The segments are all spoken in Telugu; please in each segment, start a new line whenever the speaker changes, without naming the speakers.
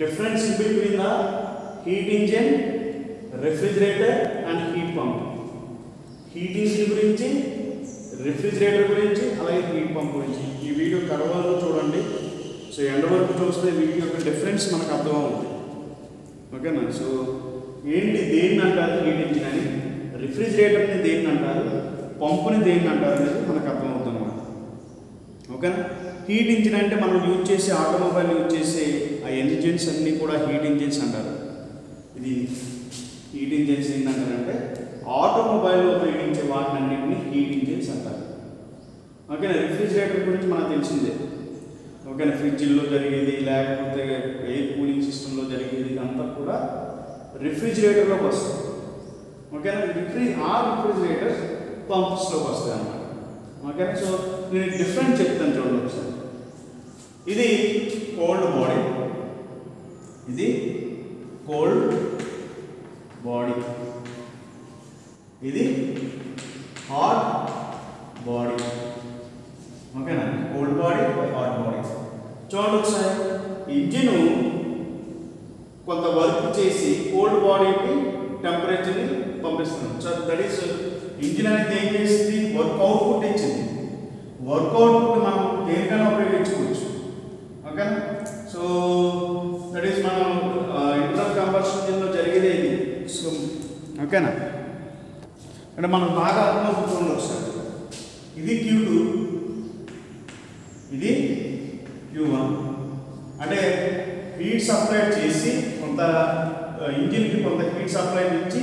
difference between the heat engine, refrigerator and heat pump. Heat engine గురించి, refrigerator గురించి, అలాగే heat pump గురించి ఈ వీడియో కర్వాలో చూడండి. సో ఎండ్ వరకు చూస్తే వీటి యొక్క డిఫరెన్స్ మనకు అర్థమవుతుంది. ఓకేనా? సో ఏంటి దేన్ని అంటారు హీట్ ఇంజిన్ అని, రిఫ్రిజిరేటర్ని దేన్ని అంటారు, పంపుని దేన్ని అంటారు అనేది మనకు అర్థమవుతుంది అన్నమాట. ఓకేనా? హీట్ ఇంజిన్ అంటే మనం యూజ్ చేసే ఆటోమొబైల్ యూజ్ చేసే ఆ ఇంజిన్స్ అన్నీ కూడా హీట్ ఇంజిన్స్ అంటారు. ఇది హీట్ ఇంజిన్స్ ఏంటంటారంటే ఆటోమొబైల్లో ఉపయోగించే వాటినన్నింటినీ హీట్ ఇంజిన్స్ అంటారు. ఓకేనా? రిఫ్రిజిరేటర్ గురించి మనకు తెలిసిందే. ఓకేనా? ఫ్రిడ్జ్లో జరిగేది లేకపోతే ఎయిర్ కూలింగ్ సిస్టంలో జరిగేది అంతా కూడా రిఫ్రిజిరేటర్లోకి వస్తుంది. ఓకేనా? రిఫ్రిజిరేటర్ పంప్స్లోకి వస్తాయి అన్నమాట. ఓకేనా? సో నేను డిఫరెంట్ చెప్తాను చూడండి ఒకసారి. ఇది కోల్డ్ బాడీ, ఇది కోల్డ్ బాడీ, ఇది హాట్ బాడీ. ఓకేనా? Cold body, hot body. చూడండి ఒకసారి, ఇంజిన్ కొంత వర్క్ చేసి కోల్డ్ బాడీకి టెంపరేచర్ని పంపిస్తున్నాం. సో దట్ ఈస్ ఇంజిన్ అనేది ఏం చేసింది, వర్క్ అవుట్పుట్ ఇచ్చింది. వర్క్ అవుట్పుట్ మనం దేనికైనా ఉపయోగించుకోవచ్చు. ఓకేనా? సో దట్ ఈస్ మనం ఇంటర్నల్ కంబషన్ ఇంజిన్లో జరిగేది ఇది. సో ఓకేనా? అంటే మనం బాగా అర్థమవుతుంది ఒకసారి. ఇది Q2, ఇది Q1. అంటే హీట్ సప్లై చేసి కొంత ఇంజిన్కి కొంత హీట్ సప్లై ఇచ్చి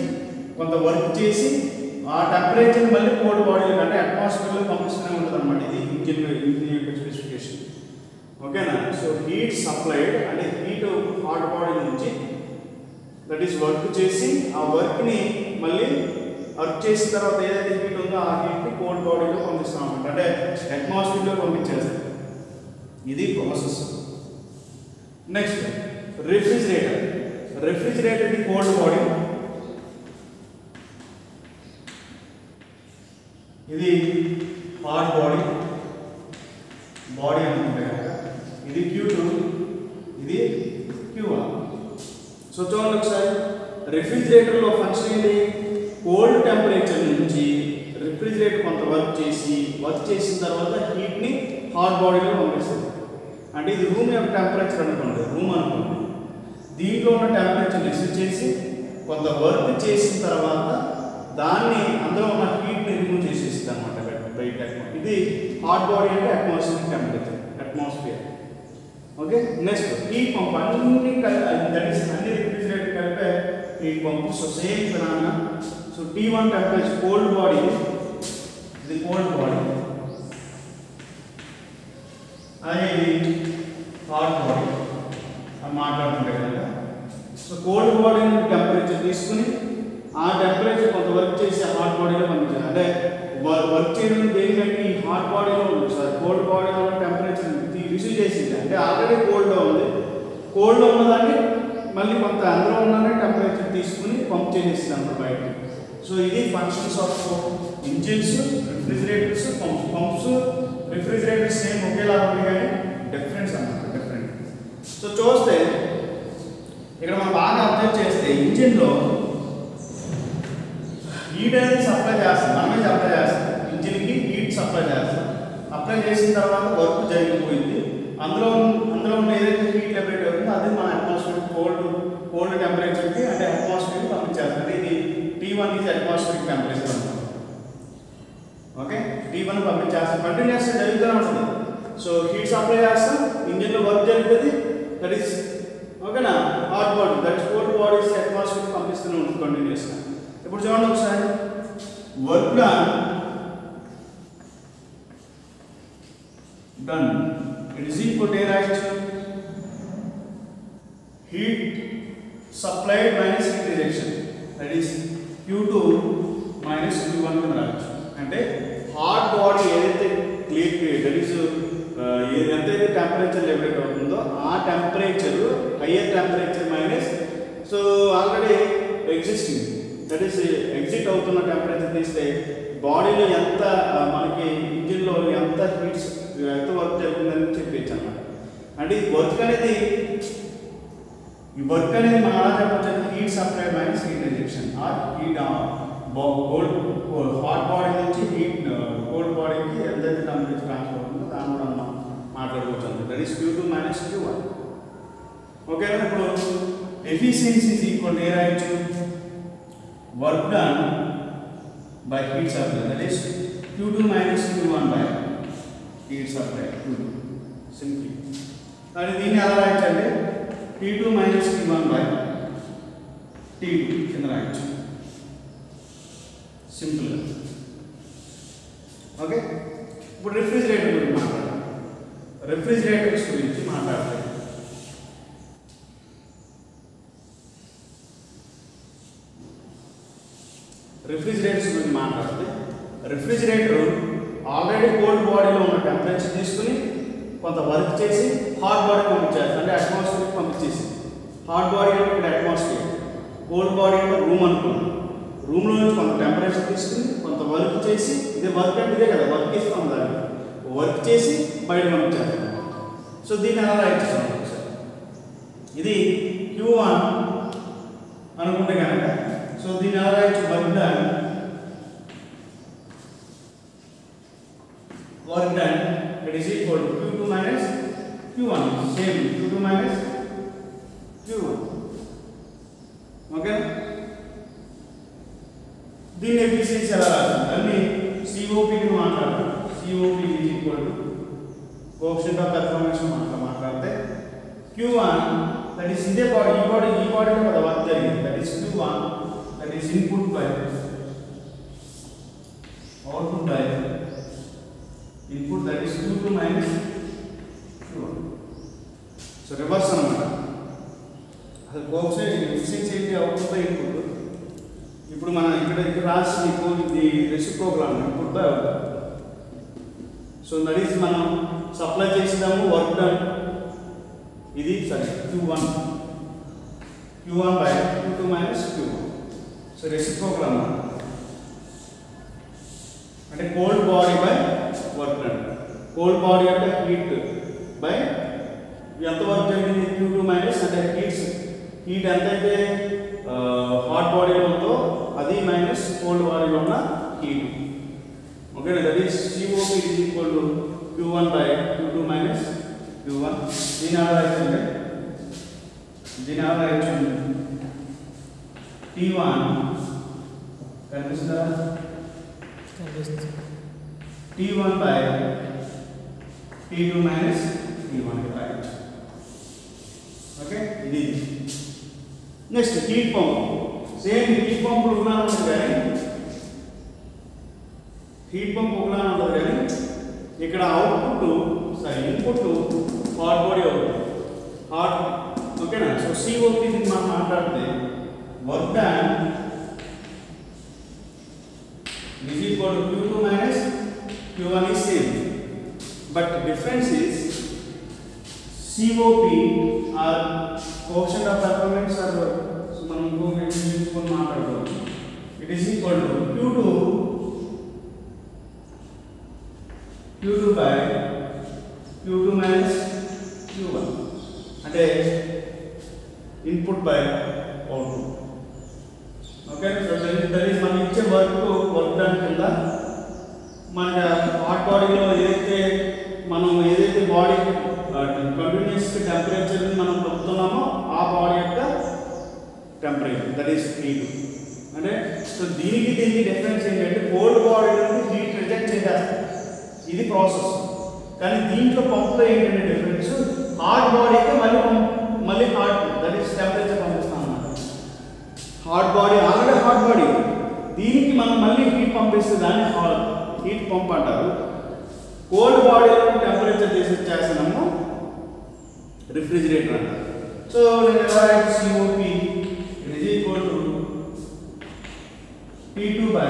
కొంత వర్క్ చేసి ఆ టెంపరేచర్ని మళ్ళీ కోల్డ్ బాడీలో అంటే అట్మాస్ఫియర్లో పంపిస్తూనే ఉంటుంది అన్నమాట. ఇది ఇంజిన్ యొక్క స్పెసిఫికేషన్. ఓకేనా? సో హీట్ సప్లైడ్ అంటే హీట్ హాట్ బాడీ నుంచి దట్ ఈస్ వర్క్ చేసి ఆ వర్క్ని మళ్ళీ వర్క్ చేసిన తర్వాత ఏదైతే హీట్ ఉందో ఆ హీట్ని కోల్డ్ బాడీలో పంపిస్తాం అన్నమాట. అంటే అట్మాస్ఫియర్లో పంపించేస్తాం. ఇది process. Next refrigerator. Refrigerator the cold body, ఇది హాట్ బాడీ అనుకుంటే కనుక ఇది Q2, ఇది Q1. సో చూడండి ఒకసారి, రిఫ్రిజిరేటర్లో ఫంక్షన్ ఏంటి, కోల్డ్ టెంపరేచర్ నుంచి రిఫ్రిజిరేటర్ కొంత వర్క్ చేసిన తర్వాత హీట్ని హాట్ బాడీలో పంపిస్తుంది. అంటే ఇది రూమ్ యొక్క టెంపరేచర్ అనుకోండి, రూమ్ అనుకోండి. దీంట్లో ఉన్న టెంపరేచర్ రిసీవ్ చేసి కొంత వర్క్ చేసిన తర్వాత దాన్ని అందులో ఉన్న హీట్ని రిమూవ్ చేసేస్తుంది అనమాట బయట. ఇది హాట్ బాడీ అంటే atmosphere temperature, atmosphere. Okay? Next heat pump. అన్ని రిఫ్రిజిరేటర్ కలిపే heat pump. So same phenomena. So T1 temperature cold body, ఇది కోల్డ్ బాడీ, అదే ఇది హాట్ బాడీ అని మాట్లాడుతుంటే కనుక. సో కోల్డ్ బాడీ టెంపరేచర్ తీసుకుని ఆ టెంపరేచర్ కొంత వర్క్ చేసి హాట్ బాడీలో పంపించాలి. అంటే వర్క్ చేయడం దేనికంటే ఈ హాట్ బాడీలో ఉంది సార్, కోల్డ్ బాడీలో ఉన్న టెంపరేచర్ రిసీవ్ చేసింది. అంటే ఆల్రెడీ కోల్డ్లో ఉంది, కోల్డ్లో ఉన్నదాన్ని మళ్ళీ కొంత అందులో ఉన్న టెంపరేచర్ తీసుకుని పంప్ చేసేస్తుంది అన్నమాట బయట. సో ఇది functions of engines, refrigerators, pumps refrigerators same ఒకేలా ఉంది కానీ డిఫరెన్స్ అన్నమాట, డిఫరెంట్. సో చూస్తే ఇక్కడ మనం బాగా అబ్జర్వ్ చేస్తే ఇంజిన్లో హీట్ అనేది సప్లై చేస్తాం, మనమే సప్లై చేస్తాం. ఇంజిన్కి హీట్ సప్లై చేస్తాం. అప్లై చేసిన తర్వాత వర్క్ జరిగిపోయింది. అందులో ఉన్న ఏదైతే హీట్ లిబరేట్ అవుతుందో అది మన అట్మాస్ఫియర్ కోల్డ్ టెంపరేచర్కి అంటే అట్మాస్ఫియర్కి పంపించేస్తుంది. ఇది T1 ఈజ్ అట్మాస్ఫియరిక్ టెంపరేచర్ అనమాట. ఓకే? T1 పంపించేస్తాం, కంటిన్యూస్గా జరుగుతూనే ఉంటుంది. సో హీట్ సప్లై చేస్తాం, ఇంజిన్లో వర్క్ జరుగుతుంది. దట్ ఈస్ ఓకేనా hot body, that is cold bodies అట్మాస్ఫియర్కి పంపిస్తూనే ఉంటుంది కంటిన్యూస్గా. ఇప్పుడు చూడండి ఒకసారి, work done it is equal to రాయొచ్చు heat supplied minus heat rejection, that is Q2 minus Q1 కింద రాయొచ్చు. అంటే హాట్ బాడీ ఏదైతే దట్ ఈస్ ఎంతైతే టెంపరేచర్ లిబరేట్ అవుతుందో ఆ temperature higher temperature minus so already existing that is exit అవుతున్న టెంపరేచర్ తీస్తే బాడీలో ఎంత మనకి ఇంజిన్లో ఎంత వర్క్ జరుగుతుందని చెప్పచ్చు అన్నమాట. అంటే ఈ వర్క్ అనేది ఈ వర్క్ అనేది మనం అలా చెప్పొచ్చు, heat supply minus heat rejection or heat hot body నుంచి హీట్ కోల్డ్ బాడీకి ఎంతైతే టెంపరేచర్ ట్రాన్స్ఫర్ అవుతుందో దాన్ని కూడా మనం మాట్లాడుకోవచ్చు అంతే. That is Q2 minus Q1. ఓకేనా? ఇప్పుడు ఎఫిషియన్సీ ఈజ్ ఈక్వల్ ఏ రాయొచ్చు, work done by heat supply, that is Q2 minus Q1 by heat supply Q2 simply. కానీ దీన్ని ఎలా రాయొచ్చు అంటే T2 minus T1 by T2 కింద రాయొచ్చు సింపుల్గా. ఓకే, ఇప్పుడు రిఫ్రిజిరేటర్ గురించి మాట్లాడదాం. రిఫ్రిజిరేటర్స్ గురించి మాట్లాడతాం. రిఫ్రిజిరేటర్స్ గురించి మాట్లాడితే రిఫ్రిజిరేటర్ ఆల్రెడీ కోల్డ్ బాడీలో ఉన్న టెంపరేచర్ తీసుకుని కొంత వర్క్ చేసి హాట్ బాడీ పంపించేస్తుంది, అంటే అట్మాస్ఫియర్కి పంపించేసి. హాట్ బాడీ అంటే ఇక్కడ అట్మాస్ఫియర్, కోల్డ్ బాడీ అంటే రూమ్ అనుకున్నాం. రూమ్లో నుంచి కొంత టెంపరేచర్ తీసుకుని కొంత వర్క్ చేసి, ఇదే వర్క్ అంటే ఇదే కదా, వర్క్ ఇస్తాం దాన్ని, వర్క్ చేసి బయట పంపించేస్తాం. సో దీన్ని ఎలా రాయించాం ఒకసారి, ఇది Q1 అనుకుంటే కనుక, సో దీన్ని ఎలా రాయొచ్చు, work done it is equal to Q2 minus Q1, same Q2 minus Q1. Okay, దీన్ని ఎఫిషియన్సీ ఎలా రాస్తుంది అన్ని COPకి మాట్లాడతాం. COP is equal to coefficient of performance మాట్లాడితే Q1 దట్ ఈస్ ఇదే బాడీ, ఈ బాడీలో కదా వర్క్ జరిగింది, that is Q1 that is input by output by input, that is Q2 minus Q1. So reverse అన్నమాట. అసలు కోఎఫిషియంట్ ఎఫిషియన్సీ ఏంటి, అవుట్పుట్ బై ఇన్పుట్. ఇప్పుడు మనం ఇక్కడ రాసి ఇది రెసిప్రోకల్ అన్నమాట, input by output. So that is మనం సప్లై చేసినాము వర్క్ డన్, ఇది సరే Q1 by Q2 minus Q1. So reciprocal అన్నమాట, అంటే cold body by work done. Cold body అంటే హీట్ బై ఎంత వర్క్ జరిగింది, Q2 మైనస్ అంటే హీట్ ఎంతైతే హాట్ బాడీలో ఉందో అది మైనస్ కోల్డ్ బాడీలో ఉన్న heat. Okay, that is COP is equal to Q1 by Q2 minus Q1. దీని ఆధారించండి, T1 కనిపిస్తుందా, T1 by T2 minus T1 రాయొచ్చు. ఓకే, ఇది next heat pump. Same heat pump ఒకలా ఉంటుంది కానీ ఇక్కడ అవుట్పుట్ ఇన్పుట్ హాట్ బాడీ అవుతుంది, హాట్. ఓకేనా? సో COP మనం మాట్లాడితే work done is equal to Q2 minus Q1 is same, but difference is COP or coefficient of performance or so మనం ఇంకొక మాట్లాడుకోవచ్చు. It is equal to Q2 by Q2 minus Q1, అంటే input by output. Okay, so that is మనం ఇచ్చే వర్క్ డన్ కింద మన హాట్ బాడీలో ఏదైతే బాడీ కంటిన్యూస్ టెంపరేచర్ మనం పొందుతున్నామో ఆ బాడీ యొక్క టెంపరేచర్, దట్ ఈస్ T2. అంటే సో దీనికి డిఫరెన్స్ ఏంటంటే కోల్డ్ బాడీ నుండి హీట్ రిజెక్ట్ చేసేస్తాం, ఇది ప్రాసెస్. కానీ దీంట్లో పంపులో ఏంటంటే డిఫరెన్స్, హాట్ బాడీకి మళ్ళీ హాట్, దట్ ఈస్ టెంపరేచర్ పంపిస్తాం అన్నమాట. Hot body already hot body, దీనికి మనం మళ్ళీ హీట్ పంపిస్తే దాన్ని హీట్ పంప్ అంటారు. కోల్డ్ బాడీలో టెంపరేచర్ చేస్తున్నాము రిఫ్రిజిరేటర్ అంటారు. So COP is equal to T2 by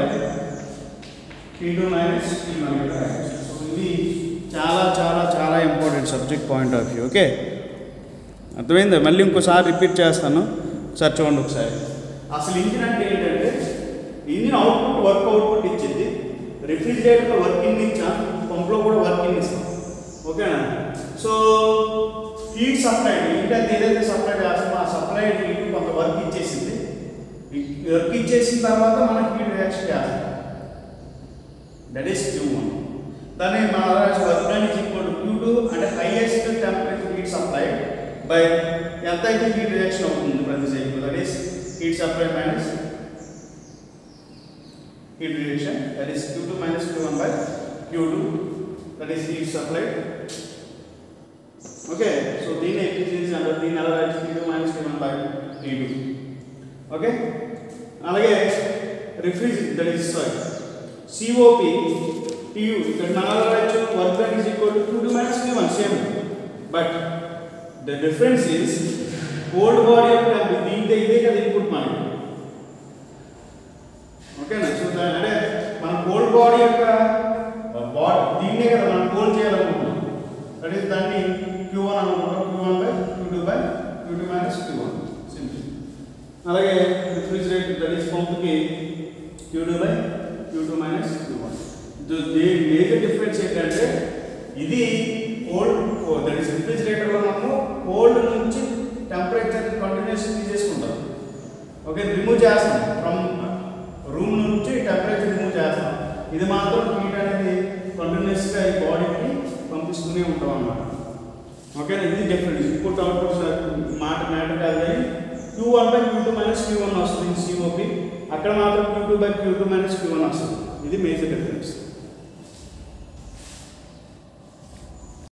T2 minus T1. So ఇది చాలా చాలా చాలా important subject point of view. Okay, అర్థమైందా? మళ్ళీ ఇంకోసారి రిపీట్ చేస్తాను, ఒకసారి చూడండి ఒకసారి. అసలు ఇంజిన్ అంటే ఏంటంటే ఇంజిన్ వర్క్ అవుట్పుట్ ఇచ్చింది, రిఫ్రిజిరేటర్లో వర్క్ ఇన్ ఇచ్చాం, పంప్లో కూడా వర్క్ ఇన్ ఇస్తాం. ఓకేనా? సో హీట్ సప్లై, హీట్ అయితే ఏదైతే సప్లై చేస్తామో ఆ సప్లై వర్క్ ఇచ్చేసిన తర్వాత మనం హీట్ రియాక్షన్ చేస్తాం. That is Q1. దాన్ని మన work done is equal to Q2 అంటే highest temperature heat supplied by ఎంత అయితే హీట్ రియాక్షన్ అవుతుంది ప్రతి cycle. That is heat supply minus heat reaction, that is Q2 minus Q1 by Q2, that is heat supplied. Okay, so దీని efficiency అంటే దీని ఎలా రాయొచ్చు Q2 minus Q1 by T2. Okay, అలాగే refrigerant, that is COP TU ఇక్కడ ఎలా రాయొచ్చు work done is equal to Q2 minus Q1 same, but the difference is cold body of temperature దీంతో ఇదే కదా ఇన్పుట్ మనకి. ఓకేనా, చూద్దాం. అంటే మన కోల్డ్ బాడీ యొక్క దీన్నే కదా మనం కోల్డ్ చేయాలనుకుంటున్నాం. దట్ ఈస్ దాన్ని Q1 అనుకుంటాం. Q1 by Q2 by Q2 minus Q1 simple. అలాగే రిఫ్రిజిరేటర్ దట్ ఈస్ పంప్కి Q2 by Q2 minus Q1. Major difference ఏంటంటే ఇది కోల్డ్, దట్ ఈస్ రిఫ్రిజిరేటర్లో మనము కోల్డ్ నుంచి టెంపరేచర్ కంటిన్యూస్ తీసేసుకుంటాం. ఓకే, రిమూవ్ చేస్తాం ఫ్రమ్ రూమ్ నుంచి టెంపరేచర్ రిమూవ్ చేస్తాం. ఇది మాత్రం హీట్ అనేది కంటిన్యూస్గా ఈ బాడీకి పంపిస్తూనే ఉంటాం అన్నమాట. ఓకేనా, ఇది డిఫరెన్స్. ఇన్పుట్ అవుట్పుట్ మాట మ్యాటర్ కాదు కానీ Q1 by Q2 minus Q1 వస్తుంది COP, అక్కడ మాత్రం Q2 by Q2 minus Q1 వస్తుంది. ఇది మేజర్ డిఫరెన్స్.